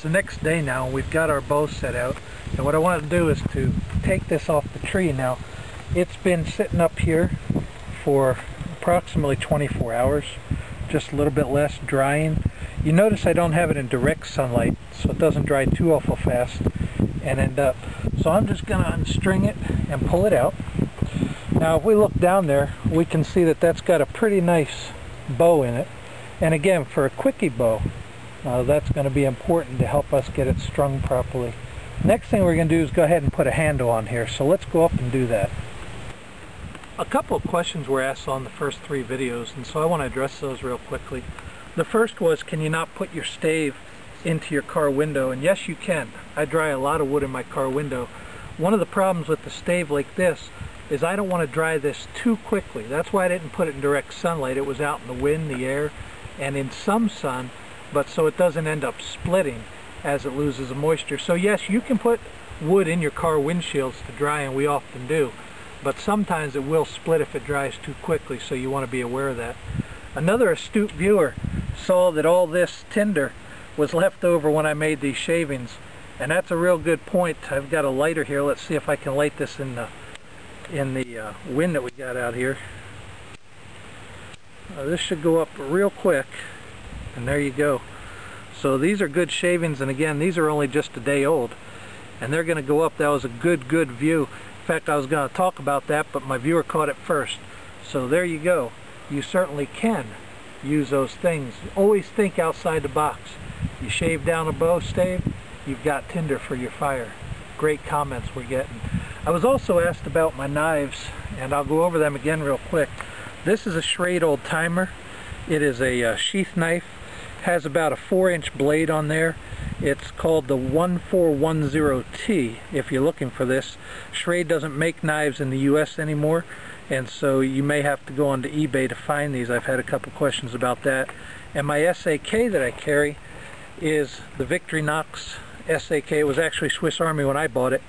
it's the next day now, and we've got our bow set out, and what I want to do is to take this off the tree. Now, it's been sitting up here for approximately 24 hours, just a little bit less, drying. You notice I don't have it in direct sunlight, so it doesn't dry too awful fast and end up. So I'm just going to unstring it and pull it out. Now if we look down there, we can see that that's got a pretty nice bow in it. And again, for a Quicky Bow, that's going to be important to help us get it strung properly. Next thing we're going to do is go ahead and put a handle on here, so let's go up and do that. A couple of questions were asked on the first 3 videos, and so I want to address those real quickly. The first was, can you not put your stave into your car window? And yes, you can. I dry a lot of wood in my car window. One of the problems with the stave like this is I don't want to dry this too quickly. That's why I didn't put it in direct sunlight. It was out in the wind, the air, and in some sun, but so it doesn't end up splitting as it loses the moisture. So yes, you can put wood in your car windshields to dry, and we often do, but sometimes it will split if it dries too quickly, so you want to be aware of that. Another astute viewer saw that all this tinder was left over when I made these shavings, and that's a real good point. I've got a lighter here. Let's see if I can light this in the wind that we got out here. This should go up real quick, and there you go. So these are good shavings, and again, these are only just a day old, and they're going to go up. That was a good view. In fact, I was going to talk about that, but my viewer caught it first. So there you go. You certainly can use those things. Always think outside the box. You shave down a bow stave, you've got tinder for your fire. Great comments we're getting. I was also asked about my knives, and I'll go over them again real quick. This is a Schrade old timer. It is a sheath knife. Has about a 4-inch blade on there. It's called the 1410T if you're looking for this. Schrade doesn't make knives in the US anymore, and so you may have to go onto eBay to find these. I've had a couple questions about that. And my SAK that I carry is the Victorinox SAK. It was actually Swiss Army when I bought it.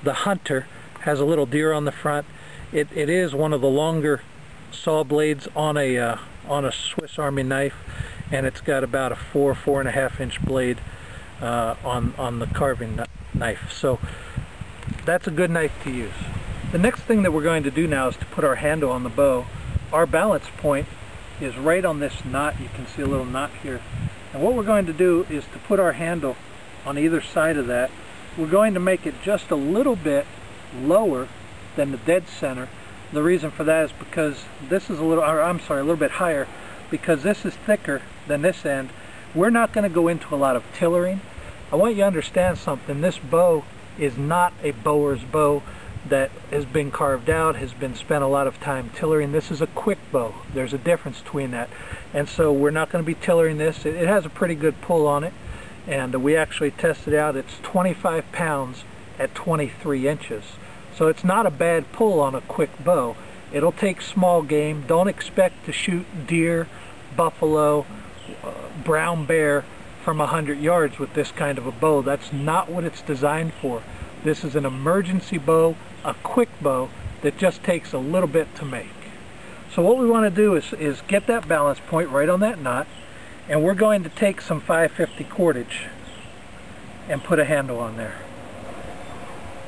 The Hunter has a little deer on the front. It is one of the longer saw blades on a Swiss Army knife, and it's got about a 4.5 inch blade on the carving knife. So that's a good knife to use. The next thing that we're going to do now is to put our handle on the bow. Our balance point is right on this knot. You can see a little knot here. And what we're going to do is to put our handle on either side of that. We're going to make it just a little bit lower than the dead center. The reason for that is because this is a little bit higher, because this is thicker than this end. We're not going to go into a lot of tillering. I want you to understand something. This bow is not a bower's bow that has been carved out, has been spent a lot of time tillering. This is a quick bow. There's a difference between that. And so we're not going to be tillering this. It has a pretty good pull on it, and we actually tested out. It's 25 pounds at 23 inches. So it's not a bad pull on a quick bow. It'll take small game. Don't expect to shoot deer, buffalo, brown bear from 100 yards with this kind of a bow. That's not what it's designed for. This is an emergency bow, a quick bow that just takes a little bit to make. So what we want to do is get that balance point right on that knot, and we're going to take some 550 cordage and put a handle on there.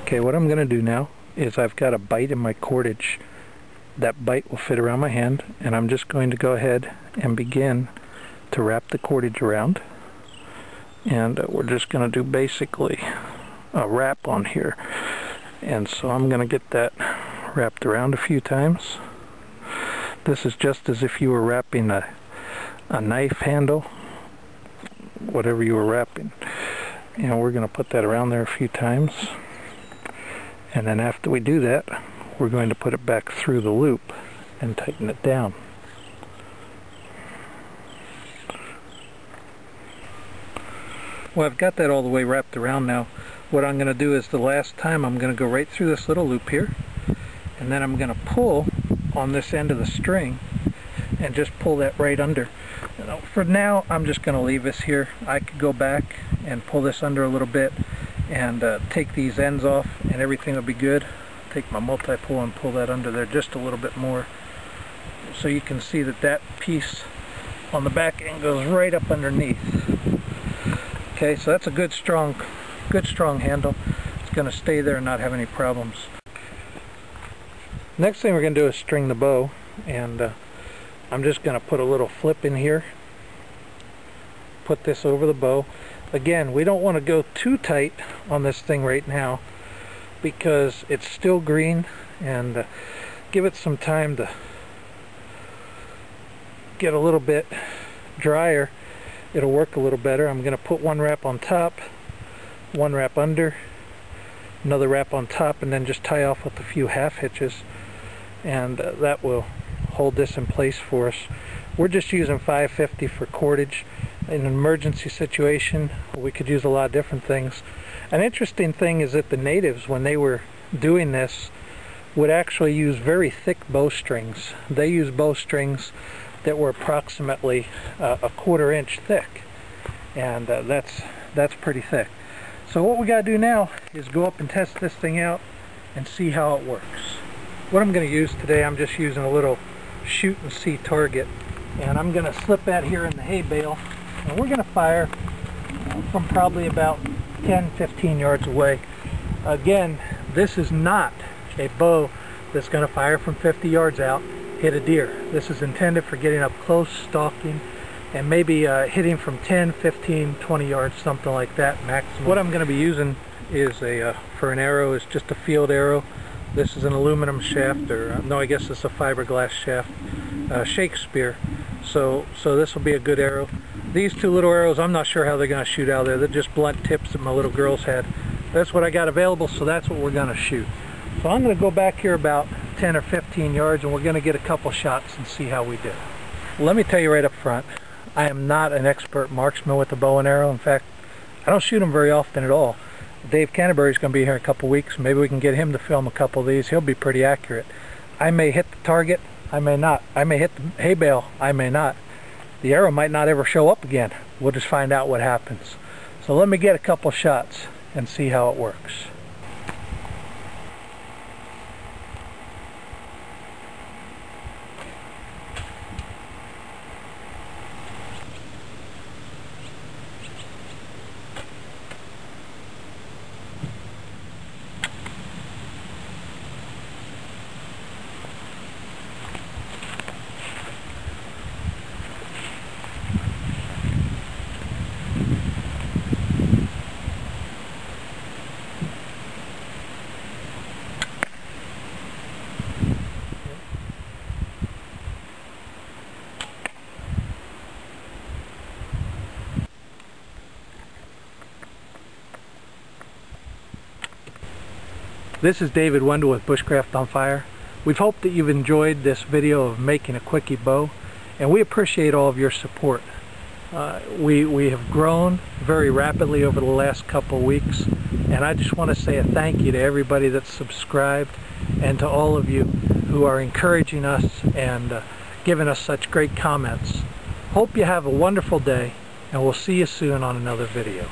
Okay, what I'm going to do now is I've got a bite in my cordage. That bite will fit around my hand, and I'm just going to go ahead and begin to wrap the cordage around. And we're just going to do basically a wrap on here. And so I'm going to get that wrapped around a few times. This is just as if you were wrapping a knife handle, whatever you were wrapping. And we're going to put that around there a few times. And then after we do that, we're going to put it back through the loop and tighten it down. Well, I've got that all the way wrapped around now. What I'm going to do is the last time I'm going to go right through this little loop here, and then I'm going to pull on this end of the string and just pull that right under. For now, I'm just going to leave this here. I could go back and pull this under a little bit and take these ends off, and everything will be good. Take my multi-pull and pull that under there just a little bit more, so you can see that that piece on the back end goes right up underneath. Okay, so that's a good strong handle. It's going to stay there and not have any problems. Next thing we're going to do is string the bow, and I'm just going to put a little flip in here. Put this over the bow. Again, we don't want to go too tight on this thing right now because it's still green, and give it some time to get a little bit drier. It'll work a little better. I'm going to put one wrap on top, one wrap under, another wrap on top, and then just tie off with a few half hitches, and that will hold this in place for us. We're just using 550 for cordage. In an emergency situation, we could use a lot of different things. An interesting thing is that the natives, when they were doing this, would actually use very thick bowstrings. They use bowstrings that were approximately a 1/4 inch thick, and that's pretty thick. So what we got to do now is go up and test this thing out and see how it works. What I'm going to use today, I'm just using a little shoot and see target, and I'm going to slip that here in the hay bale, and we're going to fire from probably about 10-15 yards away. Again, this is not a bow that's going to fire from 50 yards out, hit a deer. This is intended for getting up close, stalking, and maybe hitting from 10, 15, 20 yards, something like that maximum. What I'm going to be using is for an arrow is just a field arrow. This is an aluminum shaft, or no, I guess it's a fiberglass shaft, Shakespeare. So this will be a good arrow. These two little arrows, I'm not sure how they're going to shoot out there. They're just blunt tips that my little girls had. That's what I got available, so that's what we're going to shoot. So I'm going to go back here about 10 or 15 yards, and we're going to get a couple shots and see how we do. Let me tell you right up front, I am not an expert marksman with a bow and arrow. In fact, I don't shoot them very often at all. Dave Canterbury's going to be here in a couple weeks. Maybe we can get him to film a couple of these. He'll be pretty accurate. I may hit the target, I may not. I may hit the hay bale, I may not. The arrow might not ever show up again. We'll just find out what happens. So let me get a couple shots and see how it works. This is David Wendell with Bushcraft on Fire. We've hoped that you've enjoyed this video of making a Quicky Bow, and we appreciate all of your support. We have grown very rapidly over the last couple of weeks, and I just want to say a thank you to everybody that's subscribed and to all of you who are encouraging us and giving us such great comments. Hope you have a wonderful day, and we'll see you soon on another video.